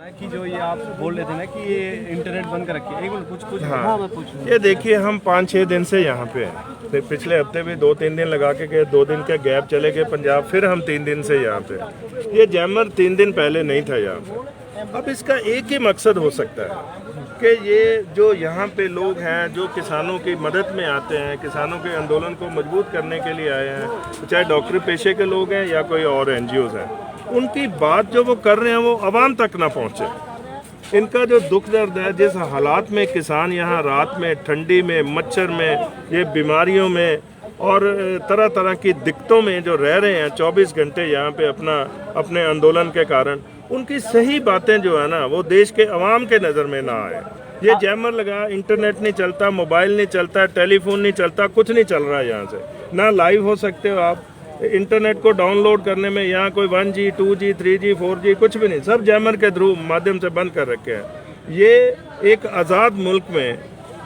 कि जो ये आप बोल रहे थे ना कि ये इंटरनेट बंद कर रखी है, एक मिनट कुछ हाँ, मैं पूछूं। ये देखिए हम 5-6 दिन से यहाँ पे हैं। फिर पिछले हफ्ते भी 2-3 दिन लगा के गए, 2 दिन के गैप चले गए पंजाब, फिर हम 3 दिन से यहाँ पे हैं। ये जैमर 3 दिन पहले नहीं था यहाँ पे। अब इसका एक ही मकसद हो सकता है कि ये जो यहाँ पे लोग हैं जो किसानों की मदद में आते हैं, किसानों के आंदोलन को मजबूत करने के लिए आए हैं, चाहे डॉक्टरी पेशे के लोग हैं या कोई और NGOs हैं, उनकी बात जो वो कर रहे हैं वो आवाम तक ना पहुँचे। इनका जो दुख दर्द है, जिस हालात में किसान यहाँ रात में ठंडी में मच्छर में ये बीमारियों में और तरह तरह की दिक्कतों में जो रह रहे हैं 24 घंटे यहाँ पे अपने आंदोलन के कारण, उनकी सही बातें जो है ना वो देश के अवाम के नज़र में ना आए। ये जैमर लगा, इंटरनेट नहीं चलता, मोबाइल नहीं चलता, टेलीफोन नहीं चलता, कुछ नहीं चल रहा है यहाँ से, ना लाइव हो सकते हो आप। इंटरनेट को डाउनलोड करने में यहाँ कोई 1G 2G 3G 4G कुछ भी नहीं, सब जैमर के थ्रू माध्यम से बंद कर रखे हैं। ये एक आज़ाद मुल्क में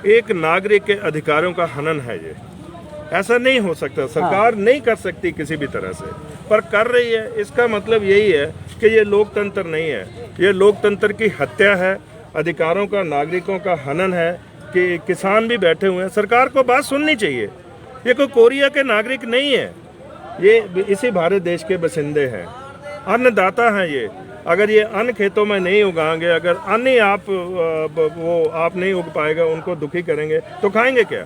एक नागरिक के अधिकारों का हनन है। ये ऐसा नहीं हो सकता, सरकार नहीं कर सकती किसी भी तरह से, पर कर रही है। इसका मतलब यही है कि ये लोकतंत्र नहीं है, ये लोकतंत्र की हत्या है, अधिकारों का, नागरिकों का हनन है। कि किसान भी बैठे हुए हैं, सरकार को बात सुननी चाहिए। ये कोई कोरिया के नागरिक नहीं है, ये इसी भारत देश के बसिंदे हैं, अन्नदाता हैं ये। अगर ये अन्न खेतों में नहीं उगाएंगे, अगर अन्न ही आप नहीं उग पाएगा, उनको दुखी करेंगे तो खाएंगे क्या?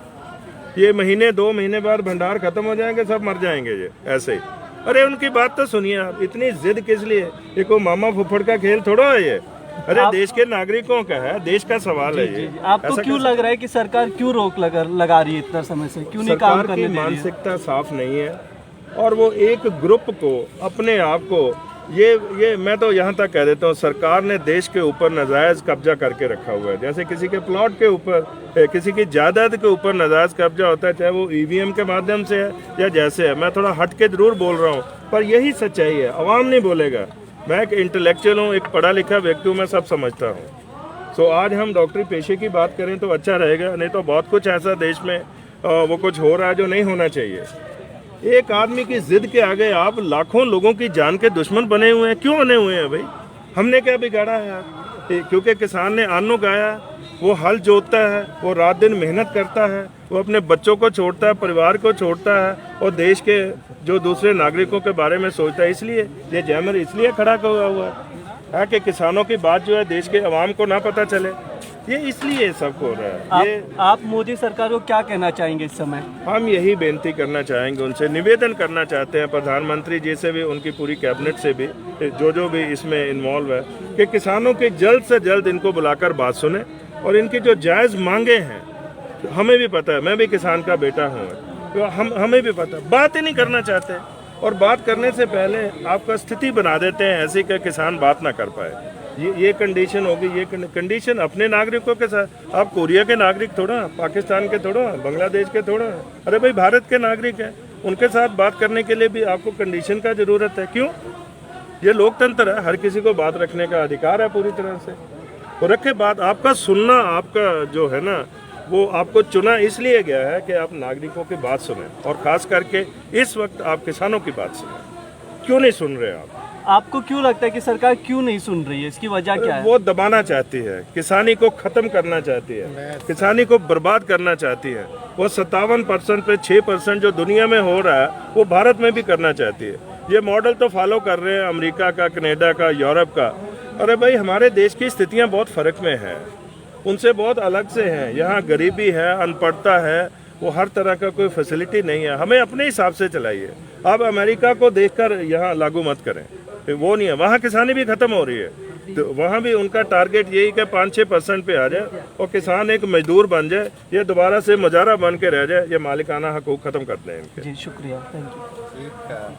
ये महीने 2 महीने बाद भंडार खत्म हो जाएंगे, सब मर जाएंगे ये ऐसे ही। अरे उनकी बात तो सुनिए आप, इतनी जिद किस लिए? ये कोई मामा फुफड़ का खेल थोड़ा है ये। अरे देश के नागरिकों का है, देश का सवाल है ये। आपको क्यों लग रहा है कि सरकार क्यों रोक लगा रही है इतना समय से, क्यों नहीं काम करने दे रही है? मानसिकता साफ नहीं है और वो एक ग्रुप को, अपने आप को, ये मैं तो यहाँ तक कह देता हूँ, सरकार ने देश के ऊपर नाजायज कब्जा करके रखा हुआ है। जैसे किसी के प्लॉट के ऊपर, किसी की जायदाद के ऊपर नाजायज कब्जा होता है, चाहे वो EVM के माध्यम से है या जैसे है। मैं थोड़ा हट के जरूर बोल रहा हूँ, पर यही सच्चाई है। अवाम नहीं बोलेगा। मैं एक इंटेलेक्चुअल हूँ, एक पढ़ा लिखा व्यक्ति हूँ, मैं सब समझता हूँ। सो आज हम डॉक्टरी पेशे की बात करें तो अच्छा रहेगा, नहीं तो बहुत कुछ ऐसा देश में वो कुछ हो रहा है जो नहीं होना चाहिए। एक आदमी की जिद के आगे आप लाखों लोगों की जान के दुश्मन बने हुए हैं। क्यों बने हुए हैं भाई? हमने क्या बिगाड़ा है यार? क्योंकि किसान ने अन्न उगाया, वो हल जोतता है, वो रात दिन मेहनत करता है, वो अपने बच्चों को छोड़ता है, परिवार को छोड़ता है और देश के जो दूसरे नागरिकों के बारे में सोचता है। इसलिए ये जैमर इसलिए खड़ा हुआ है कि किसानों की बात जो है देश के अवाम को ना पता चले। ये इसलिए सब हो रहा है। ये आप मोदी सरकार को क्या कहना चाहेंगे इस समय? हम यही बेनती करना चाहेंगे, उनसे निवेदन करना चाहते हैं, प्रधानमंत्री जी से भी, उनकी पूरी कैबिनेट से भी, जो भी इसमें इन्वॉल्व है, कि किसानों की जल्द से जल्द इनको बुलाकर बात सुने और इनकी जो जायज़ मांगे हैं, हमें भी पता है, मैं भी किसान का बेटा हूँ, तो हमें भी पता, बात ही नहीं करना चाहते। और बात करने से पहले आपका स्थिति बना देते हैं ऐसी कि किसान बात ना कर पाए। ये कंडीशन होगी, ये कंडीशन अपने नागरिकों के साथ। आप कोरिया के नागरिक थोड़ा, पाकिस्तान के थोड़ा, बांग्लादेश के थोड़ा, अरे भाई भारत के नागरिक हैं, उनके साथ बात करने के लिए भी आपको कंडीशन का ज़रूरत है। क्यों? ये लोकतंत्र है, हर किसी को बात रखने का अधिकार है पूरी तरह से। तो रखे बात, आपका सुनना, आपका जो है ना, वो आपको चुना इसलिए गया है कि आप नागरिकों की बात सुने और ख़ास करके इस वक्त आप किसानों की बात सुने। क्यों नहीं सुन रहे आप? आपको क्यों लगता है कि सरकार क्यों नहीं सुन रही है? इसकी वजह क्या है? वो दबाना चाहती है, किसानी को खत्म करना चाहती है, किसानी को बर्बाद करना चाहती है। वो 57% पे 6% जो दुनिया में हो रहा है वो भारत में भी करना चाहती है। ये मॉडल तो फॉलो कर रहे हैं अमेरिका का, कनाडा का, यूरोप का। अरे भाई हमारे देश की स्थितियाँ बहुत फ़र्क में है, उनसे बहुत अलग से हैं। यहाँ गरीबी है, अनपढ़ता है, वो हर तरह का कोई फैसिलिटी नहीं है। हमें अपने हिसाब से चलाइए। आप अमेरिका को देखकर यहाँ लागू मत करें, वो नहीं है। वहाँ किसानी भी खत्म हो रही है, तो वहाँ भी उनका टारगेट यही कि 5-6% पे आ जाए और किसान एक मजदूर बन जाए, ये दोबारा से मुजारा बन के रह जाए, ये मालिकाना हकूक खत्म कर दें इनके। जी शुक्रिया, थैंक यू।